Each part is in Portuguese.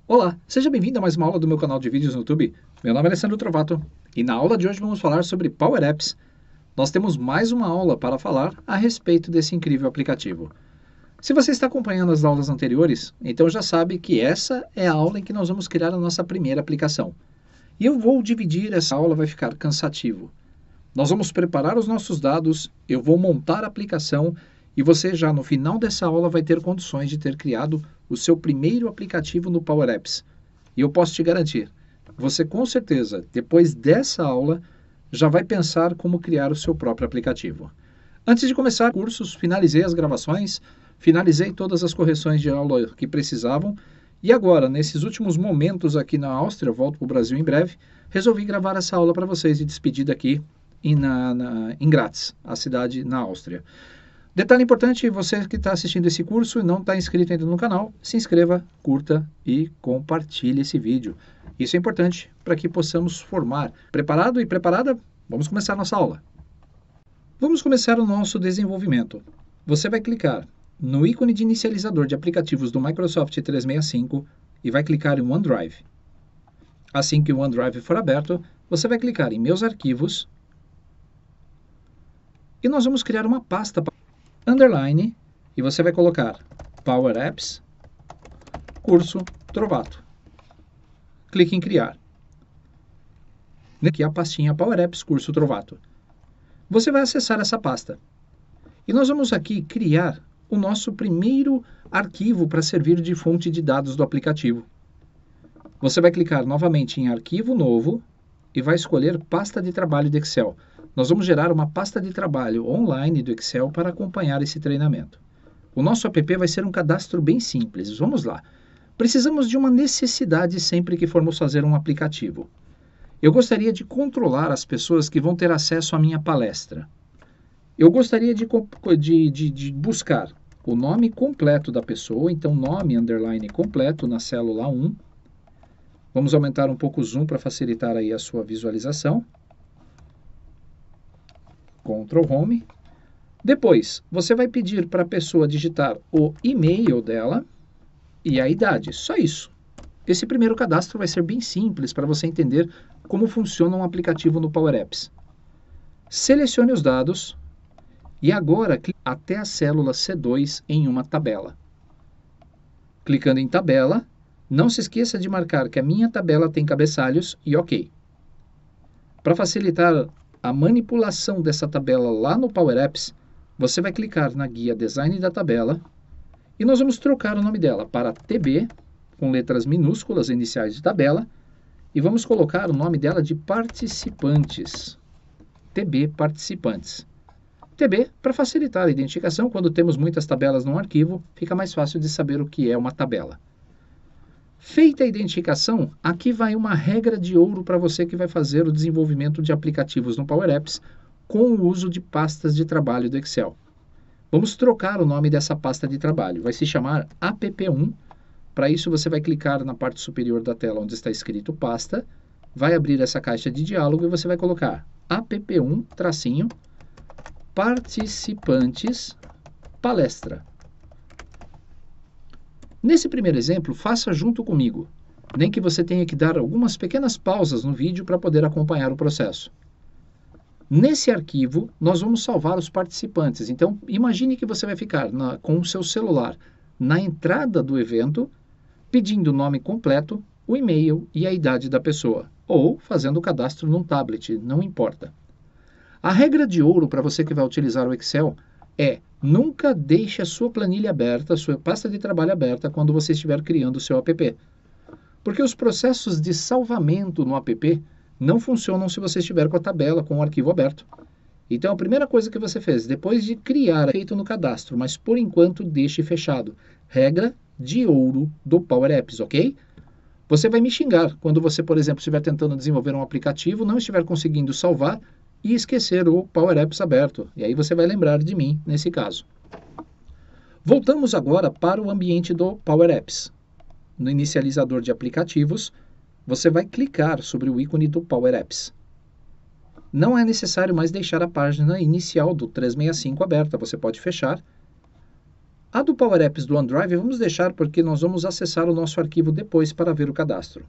Olá, seja bem-vindo a mais uma aula do meu canal de vídeos no YouTube. Meu nome é Alessandro Trovato e na aula de hoje vamos falar sobre Power Apps. Nós temos mais uma aula para falar a respeito desse incrível aplicativo. Se você está acompanhando as aulas anteriores, então já sabe que essa é a aula em que nós vamos criar a nossa primeira aplicação. E eu vou dividir essa aula, vai ficar cansativo. Nós vamos preparar os nossos dados, eu vou montar a aplicação e você já no final dessa aula vai ter condições de ter criado o seu primeiro aplicativo no Power Apps. E eu posso te garantir, você com certeza, depois dessa aula, já vai pensar como criar o seu próprio aplicativo. Antes de começar cursos, finalizei as gravações, finalizei todas as correções de aula que precisavam, e agora, nesses últimos momentos aqui na Áustria, volto para o Brasil em breve, resolvi gravar essa aula para vocês de despedida aqui em Graz, a cidade na Áustria. Detalhe importante, você que está assistindo esse curso e não está inscrito ainda no canal, se inscreva, curta e compartilhe esse vídeo. Isso é importante para que possamos formar. Preparado e preparada? Vamos começar a nossa aula. Vamos começar o nosso desenvolvimento. Você vai clicar no ícone de inicializador de aplicativos do Microsoft 365 e vai clicar em OneDrive. Assim que o OneDrive for aberto, você vai clicar em Meus Arquivos e nós vamos criar uma pasta underline, e você vai colocar Power Apps, curso Trovato. Clique em criar. Aqui a pastinha Power Apps, curso Trovato. Você vai acessar essa pasta. E nós vamos aqui criar o nosso primeiro arquivo para servir de fonte de dados do aplicativo. Você vai clicar novamente em Arquivo Novo e vai escolher Pasta de Trabalho de Excel. Nós vamos gerar uma pasta de trabalho online do Excel para acompanhar esse treinamento. O nosso app vai ser um cadastro bem simples. Vamos lá. Precisamos de uma necessidade sempre que formos fazer um aplicativo. Eu gostaria de controlar as pessoas que vão ter acesso à minha palestra. Eu gostaria de buscar o nome completo da pessoa, então nome underline completo na célula 1. Vamos aumentar um pouco o zoom para facilitar aí a sua visualização. Ctrl Home. Depois, você vai pedir para a pessoa digitar o e-mail dela e a idade. Só isso. Esse primeiro cadastro vai ser bem simples para você entender como funciona um aplicativo no Power Apps. Selecione os dados e agora clique até a célula C2 em uma tabela. Clicando em tabela, não se esqueça de marcar que a minha tabela tem cabeçalhos e OK. Para facilitar a manipulação dessa tabela lá no Power Apps, você vai clicar na guia Design da tabela e nós vamos trocar o nome dela para TB, com letras minúsculas iniciais de tabela, e vamos colocar o nome dela de Participantes. TB Participantes. TB, para facilitar a identificação, quando temos muitas tabelas num arquivo, fica mais fácil de saber o que é uma tabela. Feita a identificação, aqui vai uma regra de ouro para você que vai fazer o desenvolvimento de aplicativos no Power Apps com o uso de pastas de trabalho do Excel. Vamos trocar o nome dessa pasta de trabalho. Vai se chamar app1. Para isso, você vai clicar na parte superior da tela onde está escrito pasta, vai abrir essa caixa de diálogo e você vai colocar app1, tracinho, participantes, palestra. Nesse primeiro exemplo, faça junto comigo, nem que você tenha que dar algumas pequenas pausas no vídeo para poder acompanhar o processo. Nesse arquivo, nós vamos salvar os participantes. Então, imagine que você vai ficar com o seu celular na entrada do evento, pedindo o nome completo, o e-mail e a idade da pessoa, ou fazendo o cadastro num tablet, não importa. A regra de ouro para você que vai utilizar o Excel é: nunca deixe a sua planilha aberta, a sua pasta de trabalho aberta quando você estiver criando o seu app. Porque os processos de salvamento no app não funcionam se você estiver com a tabela, com o arquivo aberto. Então, a primeira coisa que você fez, depois de criar, é feito no cadastro, mas por enquanto deixe fechado. Regra de ouro do Power Apps, ok? Você vai me xingar quando você, por exemplo, estiver tentando desenvolver um aplicativo, não estiver conseguindo salvar e esquecer o Power Apps aberto. E aí você vai lembrar de mim nesse caso. Voltamos agora para o ambiente do Power Apps. No inicializador de aplicativos, você vai clicar sobre o ícone do Power Apps. Não é necessário mais deixar a página inicial do 365 aberta, você pode fechar. A do Power Apps do OneDrive vamos deixar porque nós vamos acessar o nosso arquivo depois para ver o cadastro.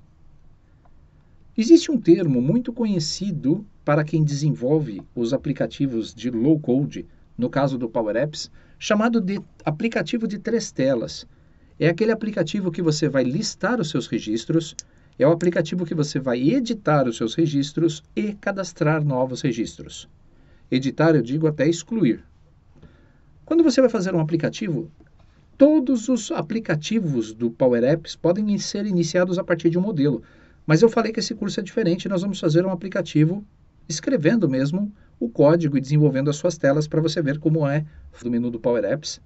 Existe um termo muito conhecido para quem desenvolve os aplicativos de low code, no caso do Power Apps, chamado de aplicativo de 3 telas. É aquele aplicativo que você vai listar os seus registros, é o aplicativo que você vai editar os seus registros e cadastrar novos registros. Editar, eu digo até excluir. Quando você vai fazer um aplicativo, todos os aplicativos do Power Apps podem ser iniciados a partir de um modelo. Mas eu falei que esse curso é diferente, nós vamos fazer um aplicativo escrevendo mesmo o código e desenvolvendo as suas telas para você ver como é o menu do Power Apps.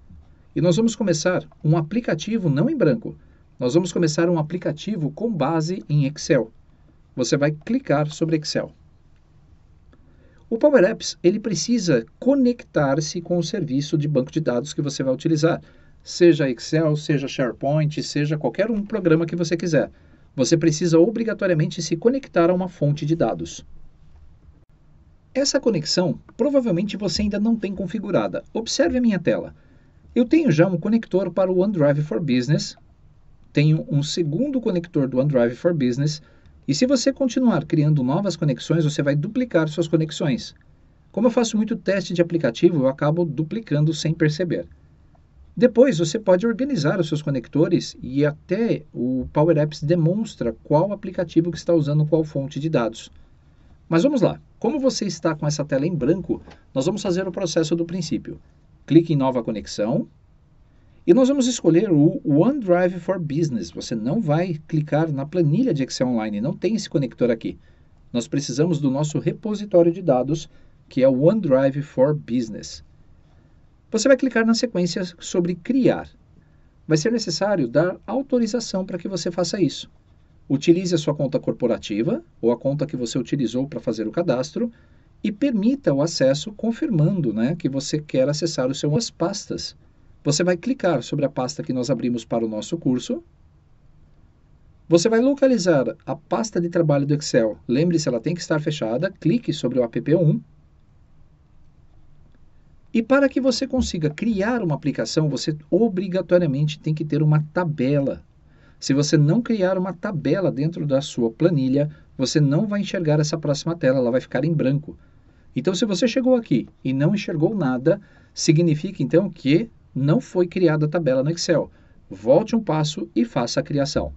E nós vamos começar um aplicativo não em branco, nós vamos começar um aplicativo com base em Excel. Você vai clicar sobre Excel. O Power Apps, ele precisa conectar-se com o serviço de banco de dados que você vai utilizar, seja Excel, seja SharePoint, seja qualquer um programa que você quiser. Você precisa obrigatoriamente se conectar a uma fonte de dados. Essa conexão, provavelmente você ainda não tem configurada. Observe a minha tela. Eu tenho já um conector para o OneDrive for Business, tenho um segundo conector do OneDrive for Business, e se você continuar criando novas conexões, você vai duplicar suas conexões. Como eu faço muito teste de aplicativo, eu acabo duplicando sem perceber. Depois, você pode organizar os seus conectores e até o Power Apps demonstra qual aplicativo que está usando qual fonte de dados. Mas vamos lá. Como você está com essa tela em branco, nós vamos fazer o processo do princípio. Clique em Nova Conexão e nós vamos escolher o OneDrive for Business. Você não vai clicar na planilha de Excel Online, não tem esse conector aqui. Nós precisamos do nosso repositório de dados, que é o OneDrive for Business. Você vai clicar na sequência sobre Criar. Vai ser necessário dar autorização para que você faça isso. Utilize a sua conta corporativa ou a conta que você utilizou para fazer o cadastro e permita o acesso confirmando, que você quer acessar as suas pastas. Você vai clicar sobre a pasta que nós abrimos para o nosso curso. Você vai localizar a pasta de trabalho do Excel. Lembre-se, ela tem que estar fechada. Clique sobre o app1. E para que você consiga criar uma aplicação, você obrigatoriamente tem que ter uma tabela. Se você não criar uma tabela dentro da sua planilha, você não vai enxergar essa próxima tela, ela vai ficar em branco. Então, se você chegou aqui e não enxergou nada, significa então que não foi criada a tabela no Excel. Volte um passo e faça a criação.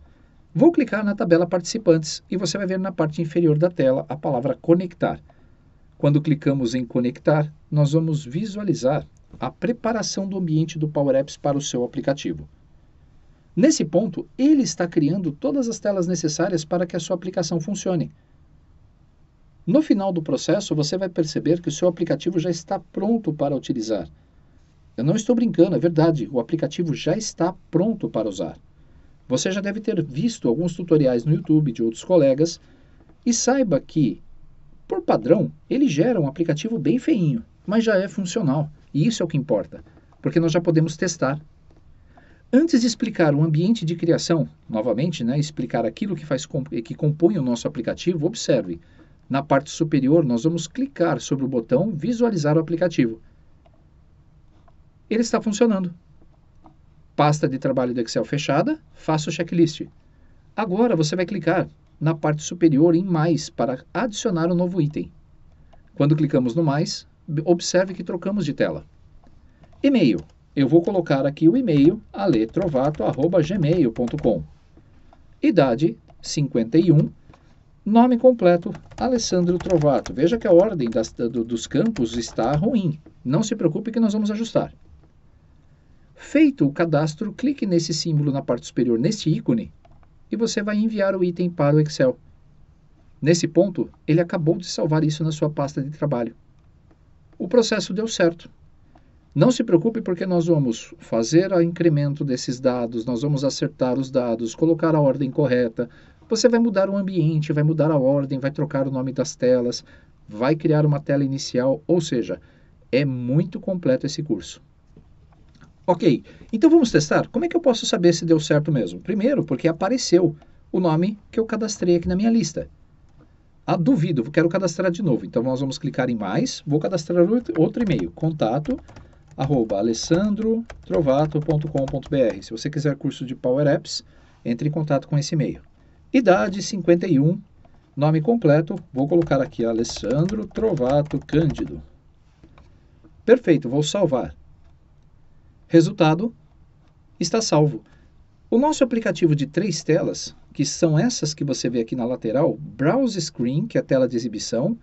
Vou clicar na tabela Participantes e você vai ver na parte inferior da tela a palavra Conectar. Quando clicamos em Conectar, nós vamos visualizar a preparação do ambiente do Power Apps para o seu aplicativo. Nesse ponto, ele está criando todas as telas necessárias para que a sua aplicação funcione. No final do processo, você vai perceber que o seu aplicativo já está pronto para utilizar. Eu não estou brincando, é verdade, o aplicativo já está pronto para usar. Você já deve ter visto alguns tutoriais no YouTube de outros colegas e saiba que, por padrão, ele gera um aplicativo bem feinho, mas já é funcional. E isso é o que importa, porque nós já podemos testar. Antes de explicar o ambiente de criação, novamente, explicar aquilo que compõe o nosso aplicativo, observe. Na parte superior, nós vamos clicar sobre o botão Visualizar o aplicativo. Ele está funcionando. Pasta de trabalho do Excel fechada, faça o checklist. Agora você vai clicar na parte superior em Mais para adicionar um novo item. Quando clicamos no Mais, observe que trocamos de tela. E-mail. Eu vou colocar aqui o e-mail aletrovato@gmail.com. Idade 51. Nome completo Alessandro Trovato. Veja que a ordem dos campos está ruim. Não se preocupe que nós vamos ajustar. Feito o cadastro, clique nesse símbolo na parte superior, nesse ícone, e você vai enviar o item para o Excel. Nesse ponto, ele acabou de salvar isso na sua pasta de trabalho. O processo deu certo. Não se preocupe porque nós vamos fazer o incremento desses dados, nós vamos acertar os dados, colocar a ordem correta. Você vai mudar o ambiente, vai mudar a ordem, vai trocar o nome das telas, vai criar uma tela inicial, ou seja, é muito completo esse curso. Ok, então vamos testar? Como é que eu posso saber se deu certo mesmo? Primeiro, porque apareceu o nome que eu cadastrei aqui na minha lista. Duvido, quero cadastrar de novo. Então nós vamos clicar em Mais, vou cadastrar outro e-mail, contato alessandrotrovato.com.br. Se você quiser curso de Power Apps, entre em contato com esse e-mail. Idade 51, nome completo, vou colocar aqui Alessandro Trovato Cândido. Perfeito, vou salvar. Resultado, está salvo. O nosso aplicativo de 3 telas, que são essas que você vê aqui na lateral, Browse Screen, que é a tela de exibição,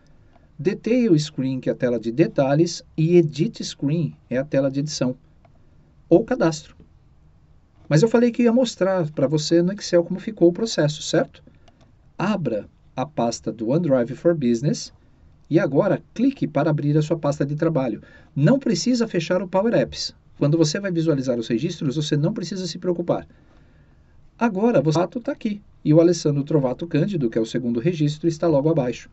Detail Screen, que é a tela de detalhes, e Edit Screen, é a tela de edição, ou cadastro. Mas eu falei que ia mostrar para você no Excel como ficou o processo, certo? Abra a pasta do OneDrive for Business e agora clique para abrir a sua pasta de trabalho. Não precisa fechar o Power Apps. Quando você vai visualizar os registros, você não precisa se preocupar. Agora, o Trovato está aqui e o Alessandro Trovato Cândido, que é o segundo registro, está logo abaixo.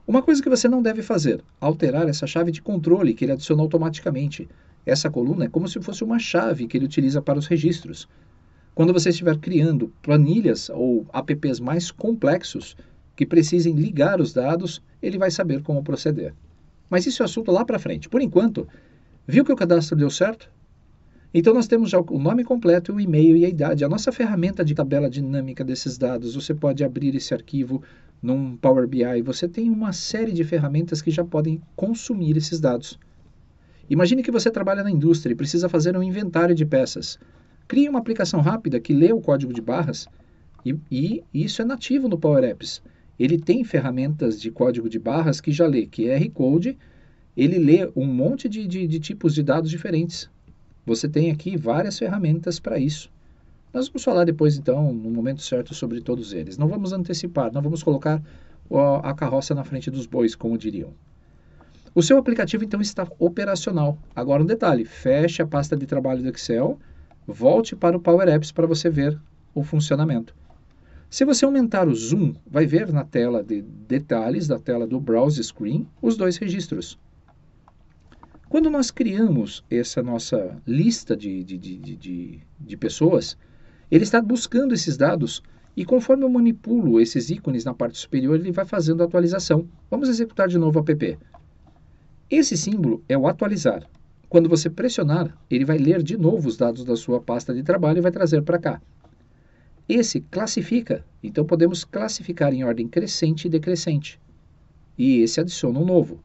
Uma coisa que você não deve fazer, alterar essa chave de controle que ele adiciona automaticamente. Essa coluna é como se fosse uma chave que ele utiliza para os registros. Quando você estiver criando planilhas ou apps mais complexos que precisem ligar os dados, ele vai saber como proceder. Mas isso é assunto lá para frente. Por enquanto, viu que o cadastro deu certo? Então nós temos já o nome completo, o e-mail e a idade. A nossa ferramenta de tabela dinâmica desses dados, você pode abrir esse arquivo num Power BI. Você tem uma série de ferramentas que já podem consumir esses dados. Imagine que você trabalha na indústria e precisa fazer um inventário de peças. Crie uma aplicação rápida que lê o código de barras e isso é nativo no Power Apps. Ele tem ferramentas de código de barras que já lê QR Code, ele lê um monte de tipos de dados diferentes. Você tem aqui várias ferramentas para isso. Nós vamos falar depois, então, no momento certo, sobre todos eles. Não vamos antecipar, não vamos colocar a carroça na frente dos bois, como diriam. O seu aplicativo, então, está operacional. Agora, um detalhe, feche a pasta de trabalho do Excel, volte para o Power Apps para você ver o funcionamento. Se você aumentar o zoom, vai ver na tela de detalhes, da tela do Browse Screen, os 2 registros. Quando nós criamos essa nossa lista de pessoas, ele está buscando esses dados e conforme eu manipulo esses ícones na parte superior, ele vai fazendo a atualização. Vamos executar de novo o app. Esse símbolo é o atualizar. Quando você pressionar, ele vai ler de novo os dados da sua pasta de trabalho e vai trazer para cá. Esse classifica, então podemos classificar em ordem crescente e decrescente. E esse adiciona um novo.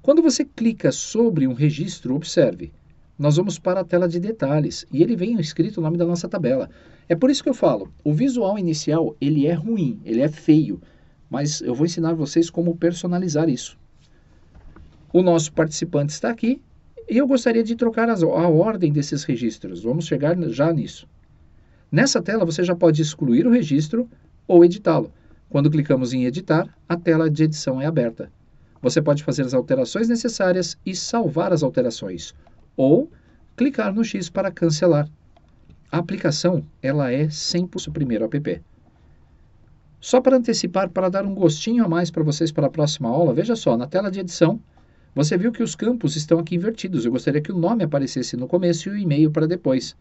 Quando você clica sobre um registro, observe, nós vamos para a tela de detalhes e ele vem escrito o nome da nossa tabela. É por isso que eu falo, o visual inicial ele é ruim, ele é feio, mas eu vou ensinar vocês como personalizar isso. O nosso participante está aqui e eu gostaria de trocar a ordem desses registros. Vamos chegar já nisso. Nessa tela você já pode excluir o registro ou editá-lo. Quando clicamos em editar, a tela de edição é aberta. Você pode fazer as alterações necessárias e salvar as alterações, ou clicar no X para cancelar. A aplicação ela é 100% o primeiro app. Só para antecipar, para dar um gostinho a mais para vocês para a próxima aula, veja só, na tela de edição, você viu que os campos estão aqui invertidos. Eu gostaria que o nome aparecesse no começo e o e-mail para depois.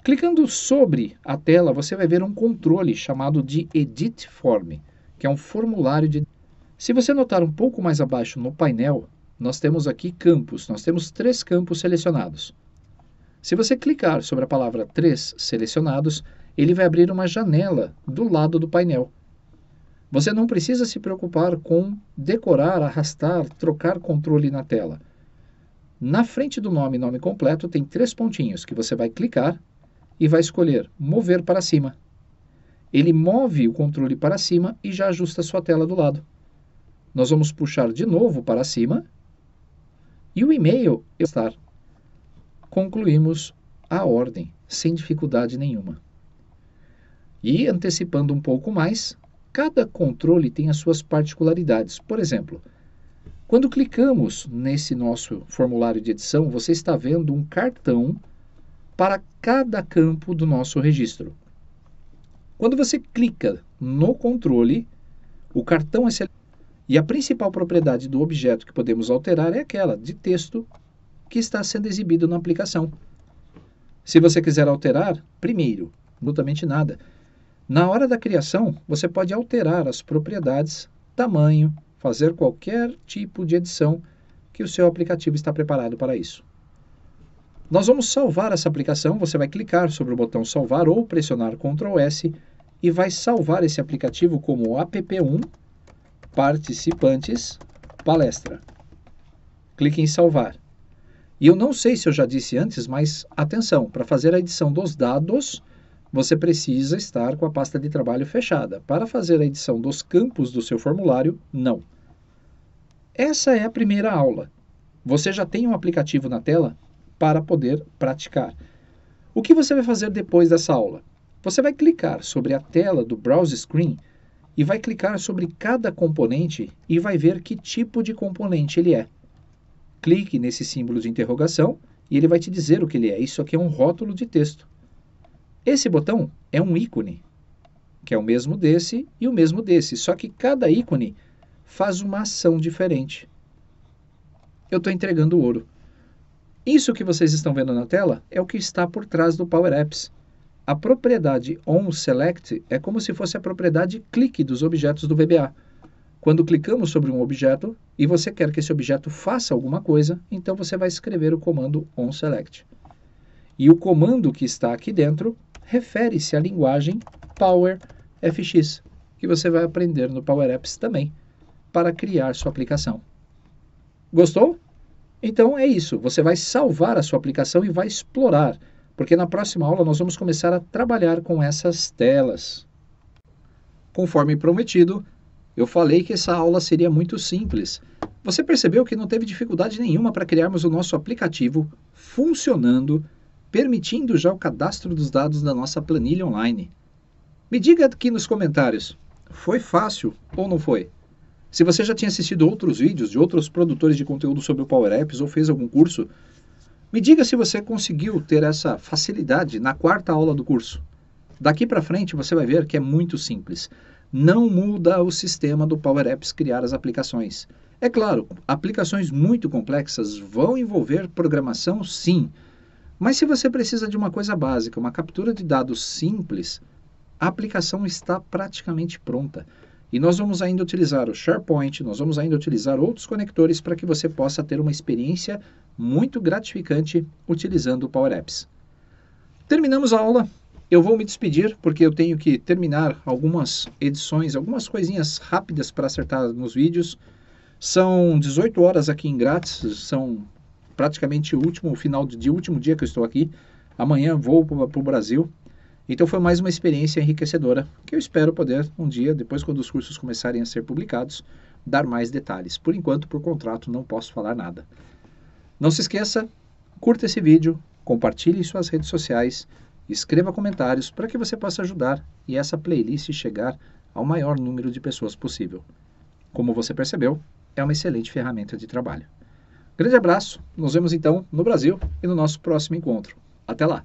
Clicando sobre a tela, você vai ver um controle chamado de Edit Form, que é um formulário de... Se você notar um pouco mais abaixo no painel, nós temos aqui campos. Nós temos 3 campos selecionados. Se você clicar sobre a palavra 3 selecionados, ele vai abrir uma janela do lado do painel. Você não precisa se preocupar com decorar, arrastar, trocar controle na tela. Na frente do nome completo tem 3 pontinhos que você vai clicar e vai escolher mover para cima. Ele move o controle para cima e já ajusta a sua tela do lado. Nós vamos puxar de novo para cima e o e-mail está. Concluímos a ordem sem dificuldade nenhuma. E antecipando um pouco mais, cada controle tem as suas particularidades. Por exemplo, quando clicamos nesse nosso formulário de edição, você está vendo um cartão para cada campo do nosso registro. Quando você clica no controle, o cartão é selecionado. E a principal propriedade do objeto que podemos alterar é aquela de texto que está sendo exibido na aplicação. Se você quiser alterar, primeiro, absolutamente nada. Na hora da criação, você pode alterar as propriedades, tamanho, fazer qualquer tipo de edição que o seu aplicativo está preparado para isso. Nós vamos salvar essa aplicação, você vai clicar sobre o botão salvar ou pressionar Ctrl S e vai salvar esse aplicativo como app1 participantes palestra. Clique em salvar. E eu não sei se eu já disse antes, mas atenção, para fazer a edição dos dados, você precisa estar com a pasta de trabalho fechada. Para fazer a edição dos campos do seu formulário, não. Essa é a primeira aula. Você já tem um aplicativo na tela para poder praticar. O que você vai fazer depois dessa aula? Você vai clicar sobre a tela do Browse Screen e vai clicar sobre cada componente e vai ver que tipo de componente ele é. Clique nesse símbolo de interrogação e ele vai te dizer o que ele é. Isso aqui é um rótulo de texto. Esse botão é um ícone, que é o mesmo desse e o mesmo desse, só que cada ícone faz uma ação diferente. Eu estou entregando ouro. Isso que vocês estão vendo na tela é o que está por trás do Power Apps. A propriedade onSelect é como se fosse a propriedade clique dos objetos do VBA. Quando clicamos sobre um objeto e você quer que esse objeto faça alguma coisa, então você vai escrever o comando onSelect. E o comando que está aqui dentro refere-se à linguagem PowerFX, que você vai aprender no Power Apps também, para criar sua aplicação. Gostou? Então é isso, você vai salvar a sua aplicação e vai explorar, porque na próxima aula nós vamos começar a trabalhar com essas telas. Conforme prometido, eu falei que essa aula seria muito simples. Você percebeu que não teve dificuldade nenhuma para criarmos o nosso aplicativo funcionando, permitindo já o cadastro dos dados da nossa planilha online. Me diga aqui nos comentários, foi fácil ou não foi? Se você já tinha assistido outros vídeos de outros produtores de conteúdo sobre o Power Apps ou fez algum curso, me diga se você conseguiu ter essa facilidade na quarta aula do curso. Daqui para frente você vai ver que é muito simples. Não muda o sistema do Power Apps criar as aplicações. É claro, aplicações muito complexas vão envolver programação, sim. Mas se você precisa de uma coisa básica, uma captura de dados simples, a aplicação está praticamente pronta. E nós vamos ainda utilizar o SharePoint, nós vamos ainda utilizar outros conectores para que você possa ter uma experiência muito gratificante utilizando o Power Apps. Terminamos a aula. Eu vou me despedir porque eu tenho que terminar algumas edições, algumas coisinhas rápidas para acertar nos vídeos. São 18 horas aqui em grátis, são praticamente o último dia que eu estou aqui. Amanhã vou para o Brasil. Então foi mais uma experiência enriquecedora, que eu espero poder um dia, depois quando os cursos começarem a ser publicados, dar mais detalhes. Por enquanto, por contrato, não posso falar nada. Não se esqueça, curta esse vídeo, compartilhe em suas redes sociais, escreva comentários para que você possa ajudar e essa playlist chegar ao maior número de pessoas possível. Como você percebeu, é uma excelente ferramenta de trabalho. Grande abraço, nos vemos então no Brasil e no nosso próximo encontro. Até lá!